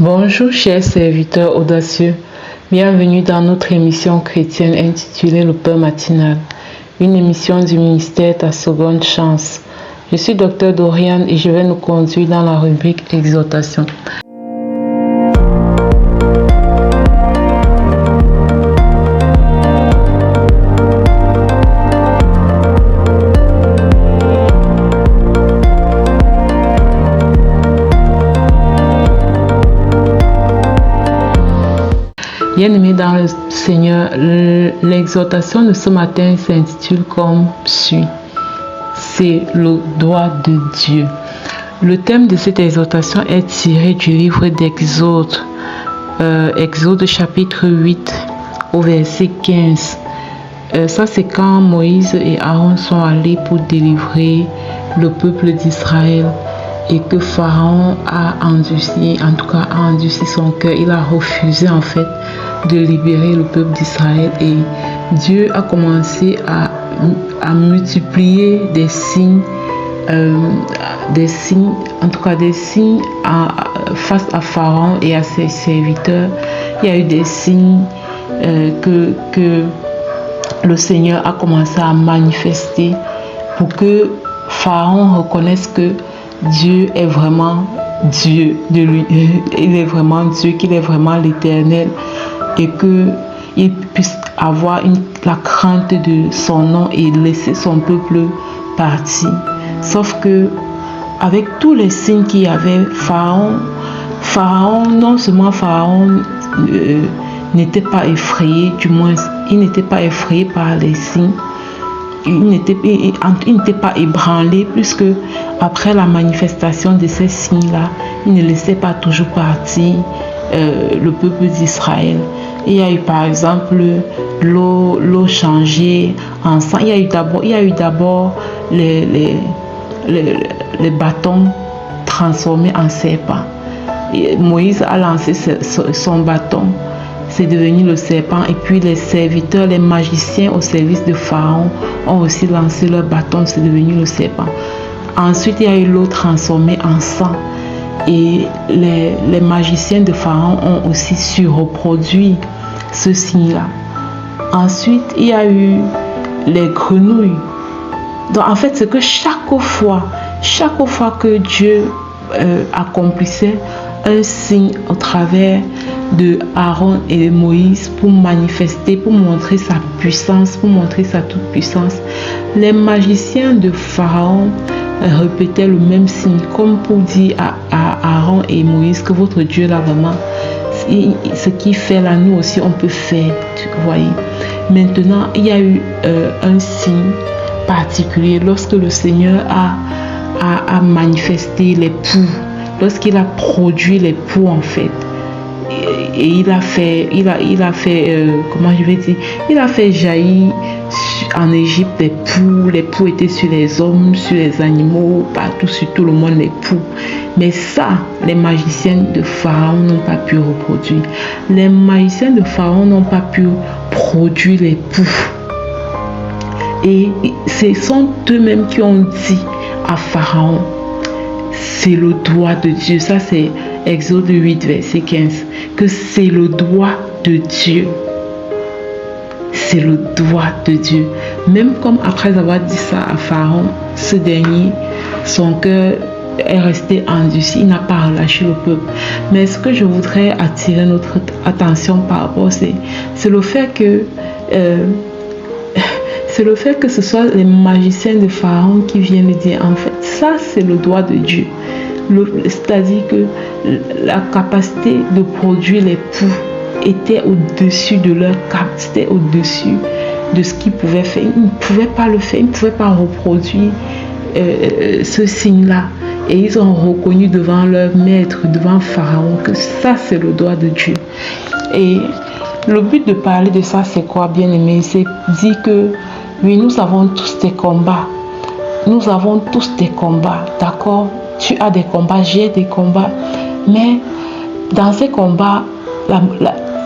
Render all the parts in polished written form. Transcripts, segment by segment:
Bonjour chers serviteurs audacieux, bienvenue dans notre émission chrétienne intitulée Le Pain matinal, une émission du ministère Ta Seconde Chance. Je suis Dr Dorian et je vais nous conduire dans la rubrique Exhortation. Bien-aimés dans le Seigneur, l'exhortation de ce matin s'intitule comme suit. C'est le doigt de Dieu. Le thème de cette exhortation est tiré du livre d'Exode, Exode chapitre 8 au verset 15. Ça c'est quand Moïse et Aaron sont allés pour délivrer le peuple d'Israël et que Pharaon a endurci son cœur. Il a refusé en fait de libérer le peuple d'Israël et Dieu a commencé à multiplier des signes face à Pharaon et à ses serviteurs. Il y a eu des signes que le Seigneur a commencé à manifester pour que Pharaon reconnaisse que Dieu est vraiment Dieu de lui. Il est vraiment Dieu, qu'il est vraiment l'Éternel et qu'il puisse avoir la crainte de son nom et laisser son peuple partir. Sauf que avec tous les signes qu'il y avait, Pharaon, non seulement Pharaon n'était pas effrayé, du moins il n'était pas effrayé par les signes, il n'était pas ébranlé, puisque après la manifestation de ces signes-là, il ne laissait pas toujours partir le peuple d'Israël. Il y a eu par exemple l'eau changée en sang. Il y a eu d'abord les bâtons transformés en serpents. Et Moïse a lancé son bâton, c'est devenu le serpent, et puis les serviteurs, les magiciens au service de Pharaon ont aussi lancé leur bâton, c'est devenu le serpent. Ensuite, il y a eu l'eau transformée en sang. Et les magiciens de Pharaon ont aussi su reproduire ce signe-là. Ensuite, il y a eu les grenouilles. Donc, en fait, c'est que chaque fois que Dieu accomplissait un signe au travers de Aaron et de Moïse pour manifester, pour montrer sa puissance, pour montrer sa toute-puissance, les magiciens de Pharaon répétaient le même signe, comme pour dire à Aaron et Moïse que votre Dieu là vraiment, ce qu'il fait là, nous aussi on peut faire, vous voyez. Maintenant, il y a eu un signe particulier lorsque le Seigneur a manifesté les poux, lorsqu'il a produit les poux en fait. Et il a fait jaillir en Égypte des poux. Les poux étaient sur les hommes, sur les animaux, partout, sur tout le monde, les poux. Mais ça, les magiciens de Pharaon n'ont pas pu reproduire. Les magiciens de Pharaon n'ont pas pu produire les poux. Et ce sont eux-mêmes qui ont dit à Pharaon, c'est le doigt de Dieu. Ça, c'est Exode 8, verset 15. Que c'est le doigt de Dieu. C'est le doigt de Dieu. Même comme après avoir dit ça à Pharaon, ce dernier, son cœur est resté endurci, il n'a pas relâché le peuple. Mais ce que je voudrais attirer notre attention par rapport, c'est le fait que ce soit les magiciens de Pharaon qui viennent dire, en fait, ça c'est le doigt de Dieu. C'est-à-dire que la capacité de produire les poux était au-dessus de leur capacité, au-dessus de ce qu'ils pouvaient faire. Ils ne pouvaient pas le faire, ils ne pouvaient pas reproduire ce signe-là. Et ils ont reconnu devant leur maître, devant Pharaon, que ça c'est le doigt de Dieu. Et le but de parler de ça, c'est quoi, bien-aimé? C'est dire que oui, nous avons tous des combats. Nous avons tous des combats, d'accord? Tu as des combats, j'ai des combats. Mais dans ces combats,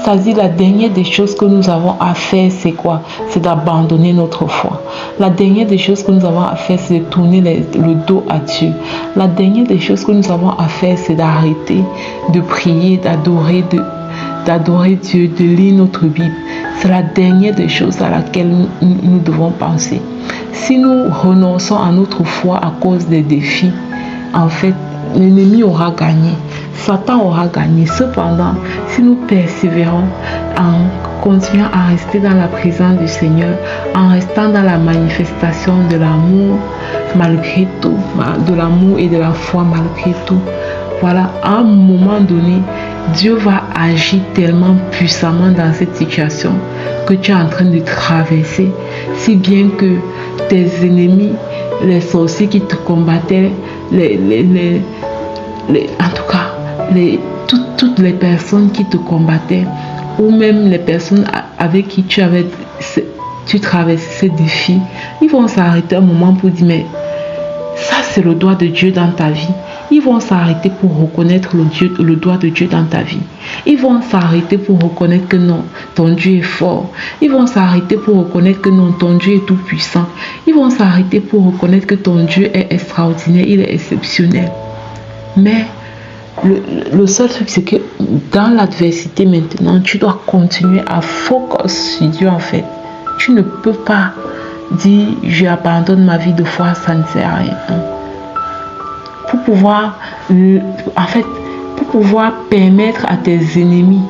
Ça dit la dernière des choses que nous avons à faire, c'est quoi? C'est d'abandonner notre foi. La dernière des choses que nous avons à faire, c'est de tourner le dos à Dieu. La dernière des choses que nous avons à faire, c'est d'arrêter de prier, d'adorer Dieu, de lire notre Bible. C'est la dernière des choses à laquelle nous devons penser. Si nous renonçons à notre foi à cause des défis, en fait, l'ennemi aura gagné. Satan aura gagné. Cependant, si nous persévérons en continuant à rester dans la présence du Seigneur, en restant dans la manifestation de l'amour malgré tout, de l'amour et de la foi malgré tout, voilà, à un moment donné, Dieu va agir tellement puissamment dans cette situation que tu es en train de traverser, si bien que tes ennemis, les sorciers qui te combattaient, en tout cas, toutes les personnes qui te combattaient, ou même les personnes avec qui tu traversais ces défis, ils vont s'arrêter un moment pour dire, mais ça c'est le doigt de Dieu dans ta vie. Ils vont s'arrêter pour reconnaître le doigt de Dieu dans ta vie. Ils vont s'arrêter pour reconnaître que non, ton Dieu est fort. Ils vont s'arrêter pour reconnaître que non, ton Dieu est tout puissant. Ils vont s'arrêter pour reconnaître que ton Dieu est extraordinaire, il est exceptionnel. Mais le seul truc, c'est que dans l'adversité maintenant, tu dois continuer à focus sur Dieu en fait. Tu ne peux pas dire, je abandonne ma vie de foi, ça ne sert à rien. Pour pouvoir permettre à tes ennemis,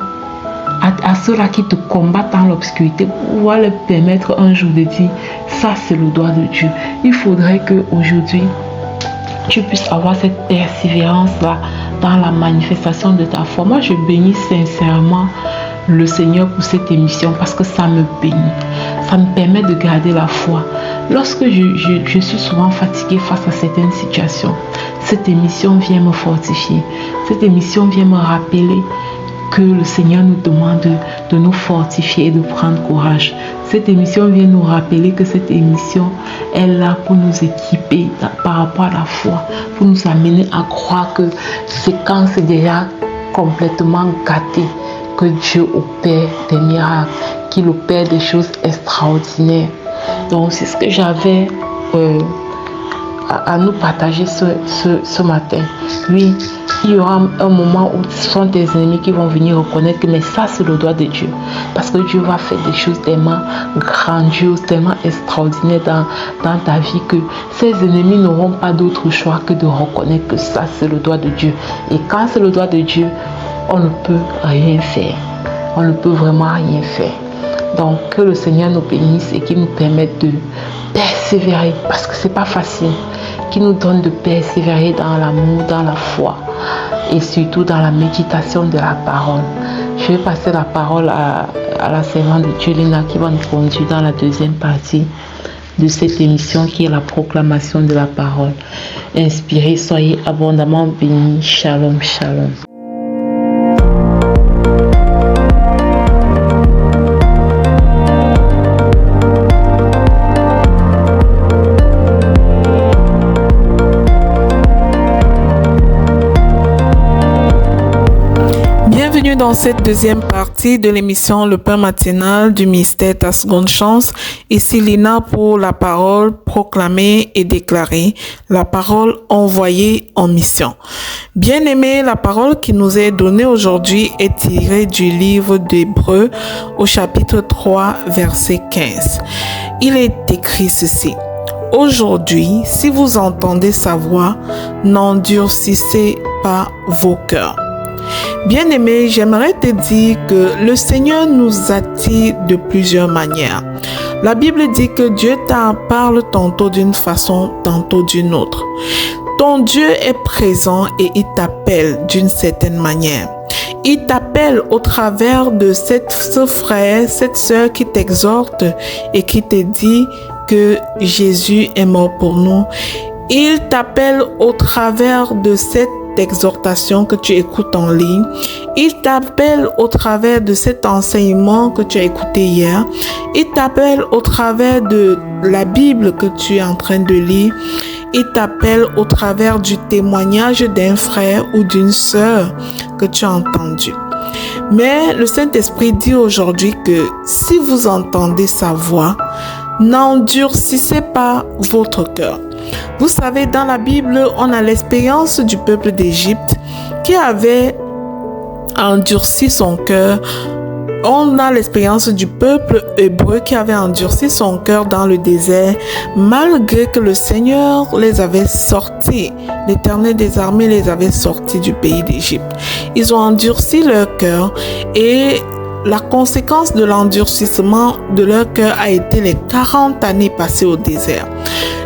à ceux-là qui te combattent dans l'obscurité, pour pouvoir leur permettre un jour de dire, ça c'est le doigt de Dieu. Il faudrait qu'aujourd'hui, tu puisses avoir cette persévérance-là dans la manifestation de ta foi. Moi, je bénis sincèrement le Seigneur pour cette émission parce que ça me bénit. Ça me permet de garder la foi. Lorsque je suis souvent fatiguée face à certaines situations, cette émission vient me fortifier. Cette émission vient me rappeler que le Seigneur nous demande de nous fortifier et de prendre courage. Cette émission vient nous rappeler que cette émission est là pour nous équiper par rapport à la foi, pour nous amener à croire que c'est quand c'est déjà complètement gâté que Dieu opère des miracles, qu'il opère des choses extraordinaires. Donc c'est ce que j'avais à nous partager ce matin. Oui, il y aura un moment où ce sont tes ennemis qui vont venir reconnaître que mais ça c'est le doigt de Dieu. Parce que Dieu va faire des choses tellement grandioses, tellement extraordinaires dans ta vie que ces ennemis n'auront pas d'autre choix que de reconnaître que ça c'est le doigt de Dieu. Et quand c'est le doigt de Dieu, on ne peut rien faire. On ne peut vraiment rien faire. Donc que le Seigneur nous bénisse et qu'il nous permette de persévérer parce que c'est pas facile, qu'il nous donne de persévérer dans l'amour, dans la foi et surtout dans la méditation de la parole. Je vais passer la parole à la servante de Dieu Lina qui va nous conduire dans la deuxième partie de cette émission qui est la proclamation de la parole. Inspirez, soyez abondamment bénis. Shalom, shalom. Dans cette deuxième partie de l'émission Le Pain matinal du ministère Ta Seconde Chance, ici Lina pour la parole proclamée et déclarée, la parole envoyée en mission. Bien-aimés, la parole qui nous est donnée aujourd'hui est tirée du livre d'Hébreux au chapitre 3, verset 15. Il est écrit ceci. Aujourd'hui, si vous entendez sa voix, n'endurcissez pas vos cœurs. Bien-aimé, j'aimerais te dire que le Seigneur nous attire de plusieurs manières. La Bible dit que Dieu t'en parle tantôt d'une façon, tantôt d'une autre. Ton Dieu est présent et il t'appelle d'une certaine manière. Il t'appelle au travers de ce frère, cette sœur qui t'exhorte et qui te dit que Jésus est mort pour nous. Il t'appelle au travers de cette exhortation que tu écoutes en ligne. Il t'appelle au travers de cet enseignement que tu as écouté hier. Il t'appelle au travers de la Bible que tu es en train de lire. Il t'appelle au travers du témoignage d'un frère ou d'une sœur que tu as entendu. Mais le Saint-Esprit dit aujourd'hui que si vous entendez sa voix, n'endurcissez pas votre cœur. Vous savez, dans la Bible, on a l'expérience du peuple d'Égypte qui avait endurci son cœur. On a l'expérience du peuple hébreu qui avait endurci son cœur dans le désert, malgré que le Seigneur les avait sortis. L'Éternel des armées les avait sortis du pays d'Égypte. Ils ont endurci leur cœur et la conséquence de l'endurcissement de leur cœur a été les 40 années passées au désert.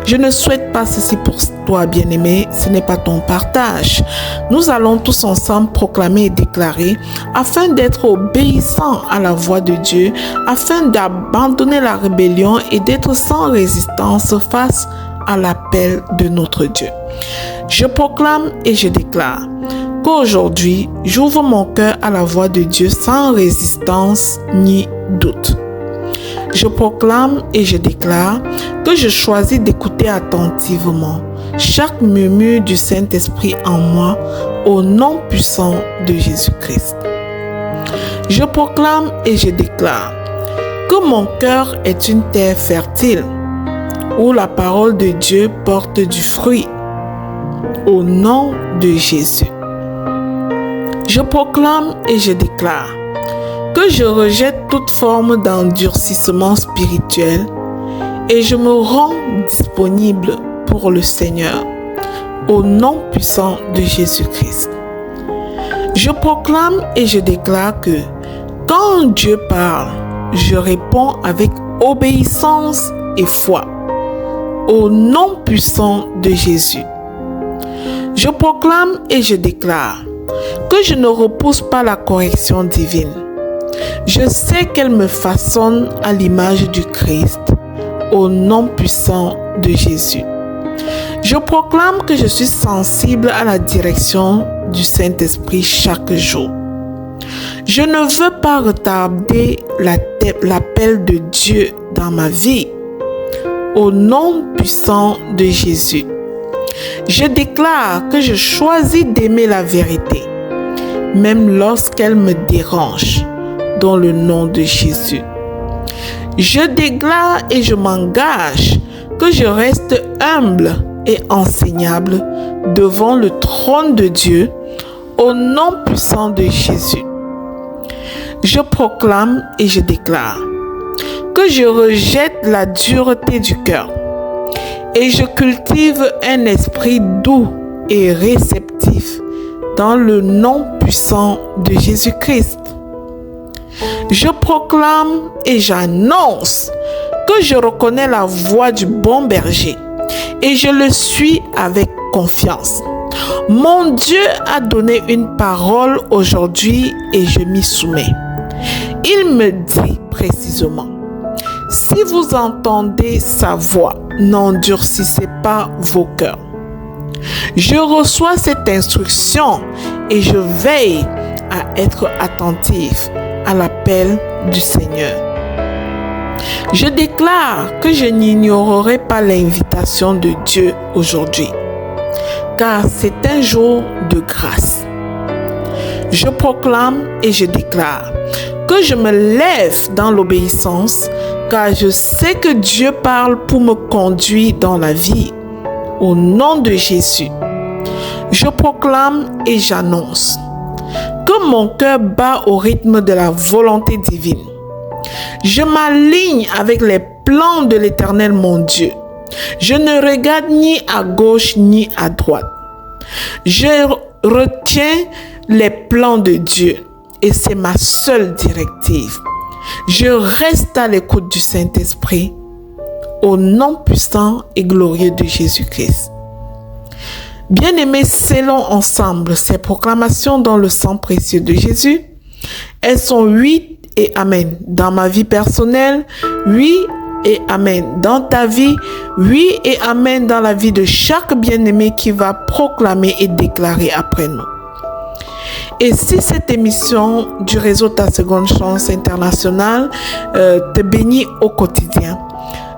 Je ne souhaite pas ceci pour toi, bien-aimé, ce n'est pas ton partage. Nous allons tous ensemble proclamer et déclarer afin d'être obéissants à la voix de Dieu, afin d'abandonner la rébellion et d'être sans résistance face à l'appel de notre Dieu. Je proclame et je déclare qu'aujourd'hui, j'ouvre mon cœur à la voix de Dieu sans résistance ni doute. Je proclame et je déclare que je choisis d'écouter attentivement chaque murmure du Saint-Esprit en moi au nom puissant de Jésus-Christ. Je proclame et je déclare que mon cœur est une terre fertile où la parole de Dieu porte du fruit au nom de Jésus. Je proclame et je déclare que je rejette toute forme d'endurcissement spirituel et je me rends disponible pour le Seigneur au nom puissant de Jésus-Christ. Je proclame et je déclare que quand Dieu parle, je réponds avec obéissance et foi au nom puissant de Jésus. Je proclame et je déclare que je ne repousse pas la correction divine. Je sais qu'elle me façonne à l'image du Christ, au nom puissant de Jésus. Je proclame que je suis sensible à la direction du Saint-Esprit chaque jour. Je ne veux pas retarder l'appel de Dieu dans ma vie, au nom puissant de Jésus. Je déclare que je choisis d'aimer la vérité, même lorsqu'elle me dérange, dans le nom de Jésus. Je déclare et je m'engage que je reste humble et enseignable devant le trône de Dieu au nom puissant de Jésus. Je proclame et je déclare que je rejette la dureté du cœur et je cultive un esprit doux et réceptif dans le nom puissant de Jésus-Christ. Je proclame et j'annonce que je reconnais la voix du bon berger et je le suis avec confiance. Mon Dieu a donné une parole aujourd'hui et je m'y soumets. Il me dit précisément, si vous entendez sa voix, n'endurcissez pas vos cœurs. Je reçois cette instruction et je veille à être attentif à l'appel du Seigneur. Je déclare que je n'ignorerai pas l'invitation de Dieu aujourd'hui, car c'est un jour de grâce. Je proclame et je déclare que je me lève dans l'obéissance, car je sais que Dieu parle pour me conduire dans la vie. Au nom de Jésus, je proclame et j'annonce que mon cœur bat au rythme de la volonté divine. Je m'aligne avec les plans de l'Éternel mon Dieu. Je ne regarde ni à gauche ni à droite. Je retiens les plans de Dieu et c'est ma seule directive. Je reste à l'écoute du Saint-Esprit au nom puissant et glorieux de Jésus-Christ. Bien-aimés, scellons ensemble ces proclamations dans le sang précieux de Jésus. Elles sont oui et amen dans ma vie personnelle, oui et amen dans ta vie, oui et amen dans la vie de chaque bien-aimé qui va proclamer et déclarer après nous. Et si cette émission du réseau Ta Seconde Chance International te bénit au quotidien,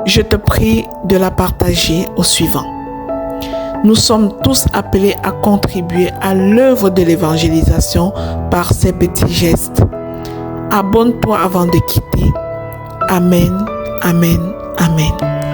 je te prie de la partager au suivant. Nous sommes tous appelés à contribuer à l'œuvre de l'évangélisation par ces petits gestes. abonne-toi avant de quitter. Amen, amen, amen.